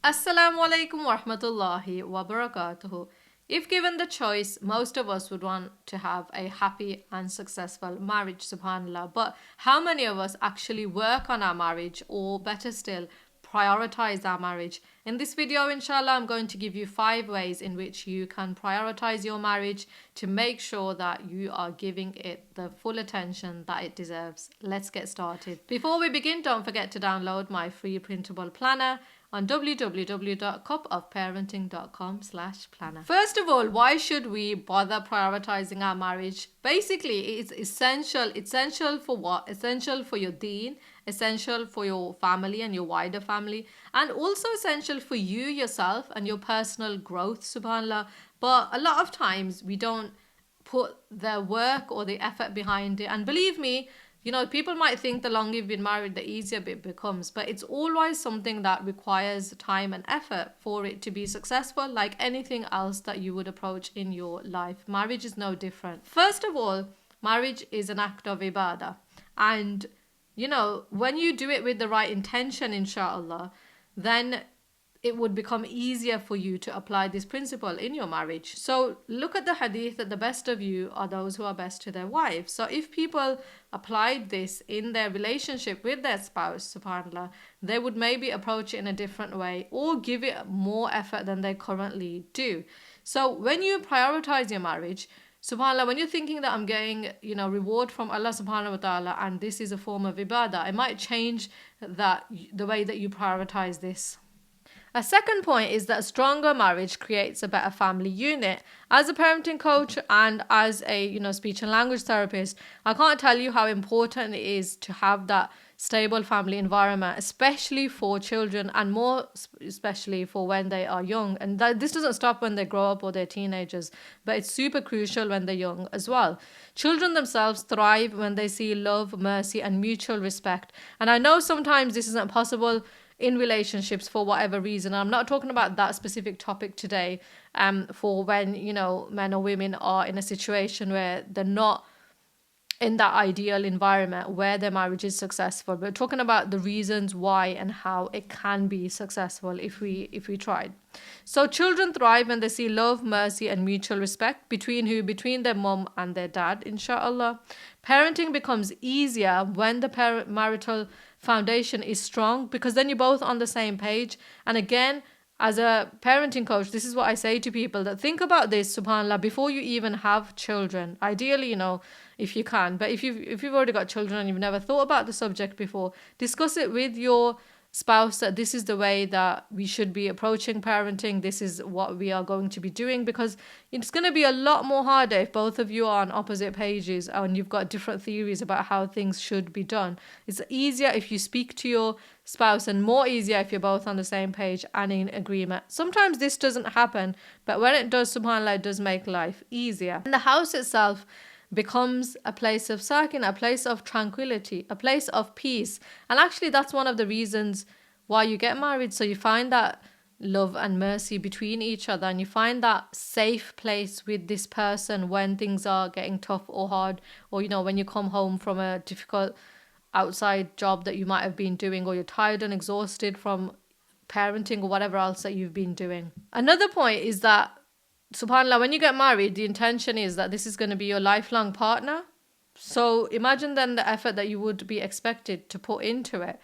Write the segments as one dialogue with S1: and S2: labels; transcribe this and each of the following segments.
S1: Assalamu alaikum wa rahmatullahi wa barakatuhu. If given the choice, most of us would want to have a happy and successful marriage, subhanAllah. But how many of us actually work on our marriage, or better still, prioritize our marriage? In this video, inshallah, I'm going to give you 5 ways in which you can prioritize your marriage to make sure that you are giving it the full attention that it deserves. Let's get started. Before we begin, don't forget to download my free printable planner on www.cupofparenting.com/planner. First of all, why should we bother prioritizing our marriage? Basically, it's essential. Essential for what? Essential for your deen, essential for your family and your wider family, and also essential for you yourself and your personal growth, subhanAllah. But a lot of times we don't put the work or the effort behind it. And believe me, people might think the longer you've been married, the easier it becomes. But it's always something that requires time and effort for it to be successful, like anything else that you would approach in your life. Marriage is no different. First of all, marriage is an act of ibadah. And, when you do it with the right intention, inshallah, then it would become easier for you to apply this principle in your marriage. So look at the hadith that the best of you are those who are best to their wives. So if people applied this in their relationship with their spouse, subhanAllah, they would maybe approach it in a different way or give it more effort than they currently do. So when you prioritize your marriage, subhanAllah, when you're thinking that I'm getting, reward from Allah subhanahu wa ta'ala and this is a form of ibadah, it might change the way that you prioritize this. A second point is that a stronger marriage creates a better family unit. As a parenting coach and as a speech and language therapist, I can't tell you how important it is to have that stable family environment, especially for children and more especially for when they are young. And this doesn't stop when they grow up or they're teenagers, but it's super crucial when they're young as well. Children themselves thrive when they see love, mercy, and mutual respect. And I know sometimes this isn't possible in relationships for whatever reason. I'm not talking about that specific topic today, for when, men or women are in a situation where they're not in that ideal environment where their marriage is successful. We're talking about the reasons why and how it can be successful if we tried. So children thrive when they see love, mercy, and mutual respect between their mom and their dad, inshallah. Parenting becomes easier when the marital foundation is strong, because then you're both on the same page. And again, as a parenting coach, this is what I say to people, that think about this, subhanAllah, before you even have children. Ideally, if you can. But if you've already got children and you've never thought about the subject before, discuss it with your spouse that this is the way that we should be approaching parenting. This is what we are going to be doing, because it's going to be a lot more harder if both of you are on opposite pages and you've got different theories about how things should be done. It's easier if you speak to your spouse, and more easier if you're both on the same page and in agreement. Sometimes this doesn't happen, but when it does, subhanAllah, it does make life easier. And the house itself becomes a place of sakina, a place of tranquility, a place of peace. And actually that's one of the reasons why you get married. So you find that love and mercy between each other, and you find that safe place with this person when things are getting tough or hard, or when you come home from a difficult outside job that you might have been doing, or you're tired and exhausted from parenting or whatever else that you've been doing. Another point is that, subhanAllah, when you get married, the intention is that this is going to be your lifelong partner. So imagine then the effort that you would be expected to put into it.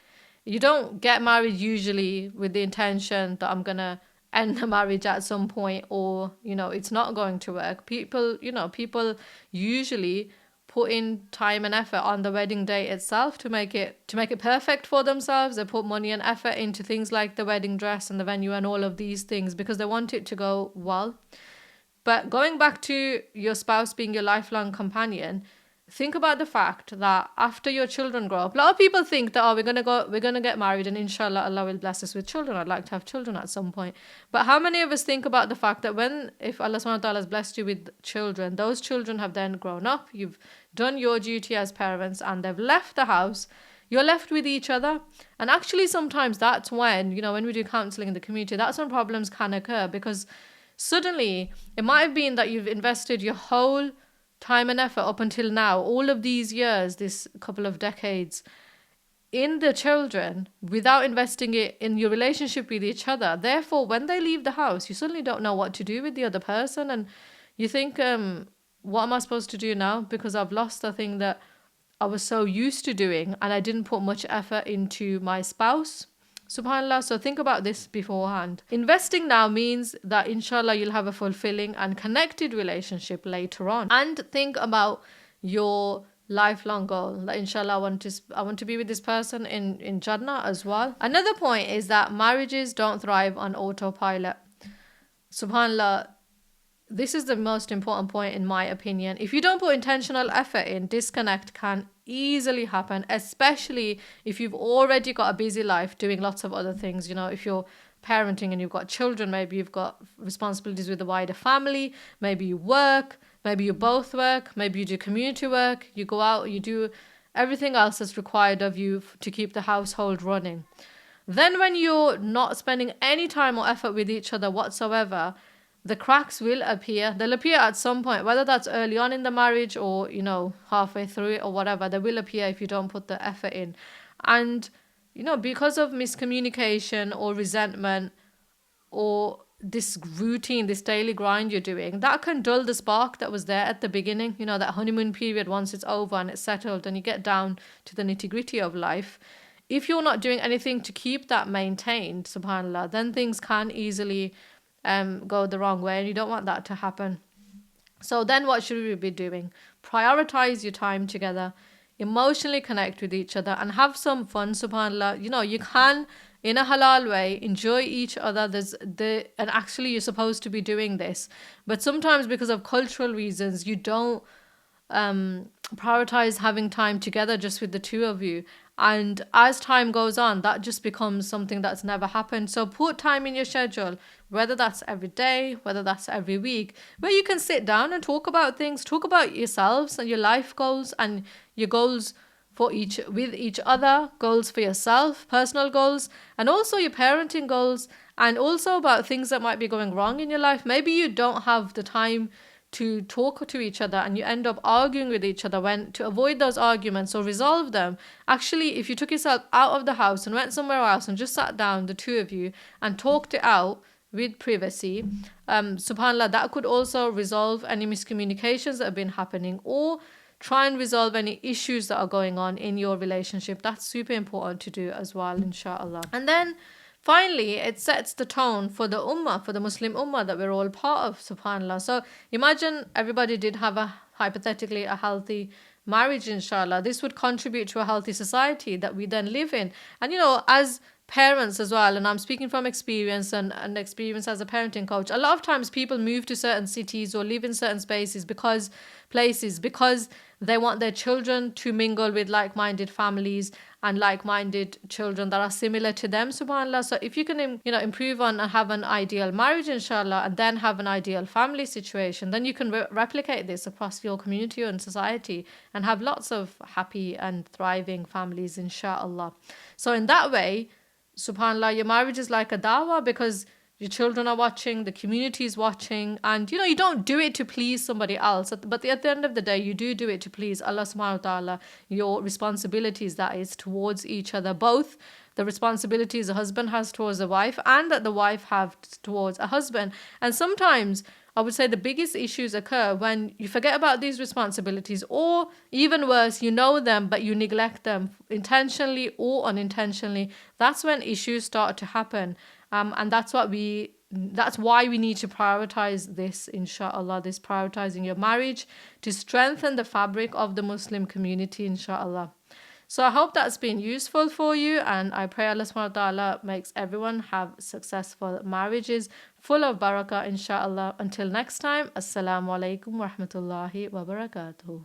S1: You don't get married usually with the intention that I'm going to end the marriage at some point, or, it's not going to work. People usually put in time and effort on the wedding day itself to make it perfect for themselves. They put money and effort into things like the wedding dress and the venue and all of these things because they want it to go well. But going back to your spouse being your lifelong companion, think about the fact that after your children grow up, a lot of people think that, we're gonna get married and inshallah Allah will bless us with children. I'd like to have children at some point. But how many of us think about the fact that if Allah subhanahu wa ta'ala has blessed you with children, those children have then grown up, you've done your duty as parents, and they've left the house, you're left with each other. And actually sometimes that's when, when we do counselling in the community, that's when problems can occur, because suddenly it might have been that you've invested your whole time and effort up until now, all of these years, this couple of decades, in the children without investing it in your relationship with each other. Therefore, when they leave the house, you suddenly don't know what to do with the other person, and you think, what am I supposed to do now? Because I've lost the thing that I was so used to doing, and I didn't put much effort into my spouse. SubhanAllah. So think about this beforehand. Investing now means that inshallah you'll have a fulfilling and connected relationship later on. And think about your lifelong goal. That inshallah I want to be with this person in Jannah as well. Another point is that marriages don't thrive on autopilot. SubhanAllah, this is the most important point in my opinion. If you don't put intentional effort in, disconnect can easily happen, especially if you've already got a busy life doing lots of other things. If you're parenting and you've got children, maybe you've got responsibilities with the wider family, maybe you work, maybe you both work, maybe you do community work, you go out, you do everything else that's required of you to keep the household running. Then when you're not spending any time or effort with each other whatsoever, the cracks will appear. They'll appear at some point, whether that's early on in the marriage or, halfway through it or whatever. They will appear if you don't put the effort in. And, because of miscommunication or resentment or this routine, this daily grind you're doing, that can dull the spark that was there at the beginning. That honeymoon period, once it's over and it's settled and you get down to the nitty-gritty of life. If you're not doing anything to keep that maintained, subhanAllah, then things can easily go the wrong way, and you don't want that to happen. So then what should we be doing? Prioritize your time together, emotionally connect with each other, and have some fun, subhanAllah. You can, in a halal way, enjoy each other. And actually you're supposed to be doing this. But sometimes because of cultural reasons, you don't prioritize having time together just with the two of you. And as time goes on, that just becomes something that's never happened. So put time in your schedule, whether that's every day, whether that's every week, where you can sit down and talk about things, talk about yourselves and your life goals and your goals with each other, goals for yourself, personal goals, and also your parenting goals, and also about things that might be going wrong in your life. Maybe you don't have the time to talk to each other and you end up arguing with each other. When to avoid those arguments or resolve them, actually, if you took yourself out of the house and went somewhere else and just sat down, the two of you, and talked it out with privacy, subhanAllah, that could also resolve any miscommunications that have been happening, or try and resolve any issues that are going on in your relationship. That's super important to do as well, inshallah. And then finally, it sets the tone for the ummah, for the Muslim ummah that we're all part of, subhanAllah. So imagine everybody did have hypothetically a healthy marriage, inshallah. This would contribute to a healthy society that we then live in. And as parents as well, and I'm speaking from experience and experience as a parenting coach, a lot of times people move to certain cities or live in certain because they want their children to mingle with like-minded families and like-minded children that are similar to them, subhanAllah. So if you can improve on and have an ideal marriage, inshallah, and then have an ideal family situation, then you can replicate this across your community and society and have lots of happy and thriving families, inshallah. So in that way, subhanAllah, your marriage is like a dawah, because your children are watching, the community is watching, and you don't do it to please somebody else, but at the end of the day, you do it to please Allah subhanahu wa ta'ala. Your responsibilities, that is, towards each other, both the responsibilities a husband has towards a wife and that the wife have towards a husband. And sometimes I would say the biggest issues occur when you forget about these responsibilities, or even worse, you know them but you neglect them intentionally or unintentionally. That's when issues start to happen. And that's why we need to prioritize this, inshallah, this prioritizing your marriage to strengthen the fabric of the Muslim community, inshallah. So I hope that's been useful for you, and I pray Allah subhanahu wa ta'ala makes everyone have successful marriages full of barakah, inshallah. Until next time, assalamu alaikum wa rahmatullahi wa barakatuh.